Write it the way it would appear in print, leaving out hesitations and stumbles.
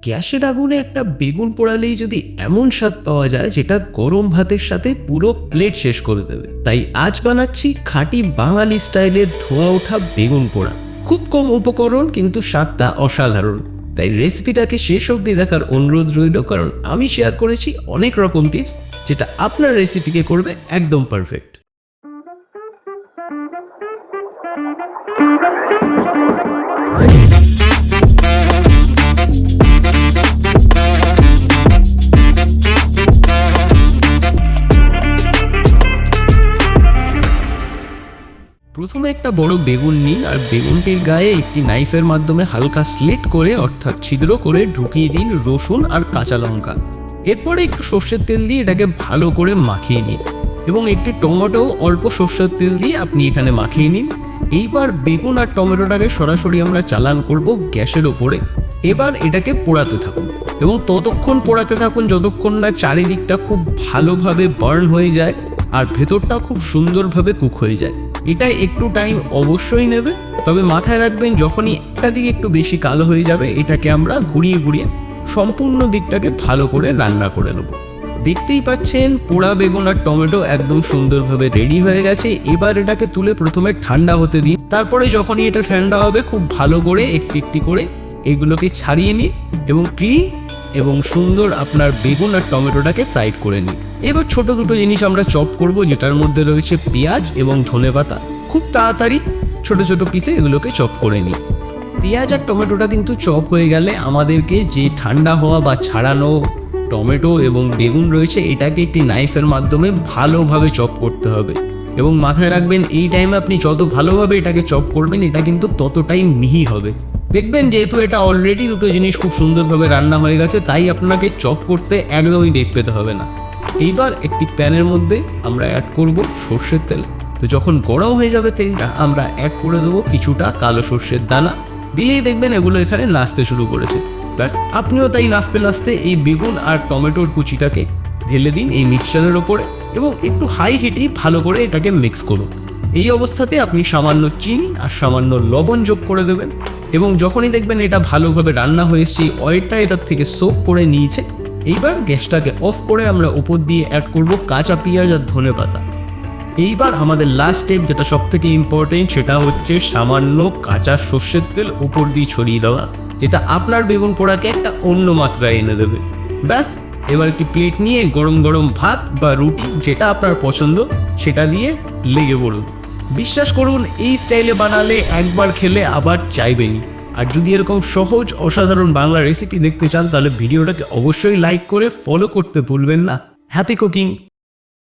গ্যাসের আগুনে একটা বেগুন পোড়ালেই যদি এমন স্বাদ পাওয়া যায় যেটা গরম ভাতের সাথে পুরো প্লেট শেষ করে দেবে। তাই আজ বানাচ্ছি খাঁটি বাঙালি স্টাইলের ধোয়া ওঠা বেগুন পোড়া। খুব কম উপকরণ কিন্তু স্বাদটা অসাধারণ। তাই রেসিপিটাকে শেষ অবধি দেখার অনুরোধ রইল, কারণ আমি শেয়ার করেছি অনেক রকম টিপস যেটা আপনার রেসিপিকে করবে একদম পারফেক্ট। প্রথমে একটা বড় বেগুন নিন আর বেগুনটির গায়ে একটি নাইফের মাধ্যমে হালকা স্লিট করে অর্থাৎ ছিদ্র করে ঢুকিয়ে দিন রসুন আর কাঁচা লঙ্কা। এরপরে একটু সর্ষের তেল দিয়ে এটাকে ভালো করে মাখিয়ে নিন এবং একটি টমেটো অল্প সর্ষের তেল দিয়ে আপনি এখানে মাখিয়ে নিন। এইবার বেগুন আর টমেটোটাকে সরাসরি আমরা চালান করব গ্যাসের ওপরে। এবার এটাকে পোড়াতে থাকুন এবং ততক্ষণ পোড়াতে থাকুন যতক্ষণ না চারিদিকটা খুব ভালোভাবে বার্ন হয়ে যায় আর ভেতরটা খুব সুন্দরভাবে কুক হয়ে যায়। এটা একটু টাইম অবশ্যই নেবে, তবে মাথায় রাখবেন যখনই একটা দিকে একটু বেশি কালো হয়ে যাবে এটাকে আমরা ঘুরিয়ে ঘুরিয়ে সম্পূর্ণ দিকটাকে ভালো করে রান্না করে নেব। দেখতেই পাচ্ছেন পোড়া বেগুন আর টমেটো একদম সুন্দরভাবে রেডি হয়ে গেছে। এবার এটাকে তুলে প্রথমে ঠান্ডা হতে দিন, তারপরে যখনই এটা ঠান্ডা হবে খুব ভালো করে একটি একটি করে এগুলোকে ছাড়িয়ে নিন এবং ক্লিন এবং সুন্দর আপনার বেগুন আর টমেটোটাকে সাইড করে নিন। এবার ছোট দুটো জিনিস আমরা চপ করব, যেটার মধ্যে রয়েছে পেঁয়াজ এবং ধনেপাতা। খুব তাড়াতাড়ি ছোট ছোট পিসে এগুলোকে চপ করে নিই। পেঁয়াজ আর টমেটোটা কিন্তু চপ হয়ে গেলে আমাদেরকে যে ঠান্ডা হওয়া বা ছাড়ানো টমেটো এবং বেগুন রয়েছে এটাকে একটি নাইফের মাধ্যমে ভালোভাবে চপ করতে হবে। এবং মাথায় রাখবেন এই টাইমে আপনি যত ভালোভাবে এটাকে চপ করবেন এটা কিন্তু ততটাই মিহি হবে। দেখবেন যেহেতু এটা অলরেডি দুটো জিনিস খুব সুন্দরভাবে রান্না হয়ে গেছে তাই আপনাকে চপ করতে একদমই বেগ পেতে হবে না। এইবার একটি প্যানের মধ্যে আমরা অ্যাড করব সর্ষের তেল। তো যখন গরম হয়ে যাবে তেলটা আমরা অ্যাড করে দেবো কিছুটা কালো সর্ষের দানা। দিলেই দেখবেন এগুলো এখানে নাচতে শুরু করেছে। প্লাস আপনিও তাই নাচতে নাচতে এই বেগুন আর টমেটোর কুচিটাকে ঢেলে দিন এই মিক্সচারের ওপরে এবং একটু হাই হিটেই ভালো করে এটাকে মিক্স করুন। এই অবস্থাতে আপনি সামান্য চিনি আর সামান্য লবণ যোগ করে দেবেন এবং যখনই দেখবেন এটা ভালোভাবে রান্না হয়ে এসছে, অয়েলটা এটার থেকে সোক করে নিয়েছে, এইবার গ্যাসটাকে অফ করে আমরা উপর দিয়ে অ্যাড করব কাঁচা পেঁয়াজ আর ধনেপাতা। এইবার আমাদের লাস্ট স্টেপ যেটা সব থেকে ইম্পর্টেন্ট সেটা হচ্ছে সামান্য কাঁচা সর্ষের তেল উপর দিয়ে ছড়িয়ে দেওয়া, যেটা আপনার বেগুন পোড়াকে একটা অন্য মাত্রায় এনে দেবে। ব্যাস, এবার একটি প্লেট নিয়ে গরম গরম ভাত বা রুটি যেটা আপনার পছন্দ সেটা দিয়ে লেগে পড়ুন। বিশ্বাস করুন এই স্টাইলে বানালে একবার খেলে আবার চাইবেনই। আর যদি এরকম সহজ অসাধারণ বাংলা রেসিপি দেখতে চান তাহলে ভিডিওটাকে অবশ্যই লাইক করে ফলো করতে ভুলবেন না। Happy cooking.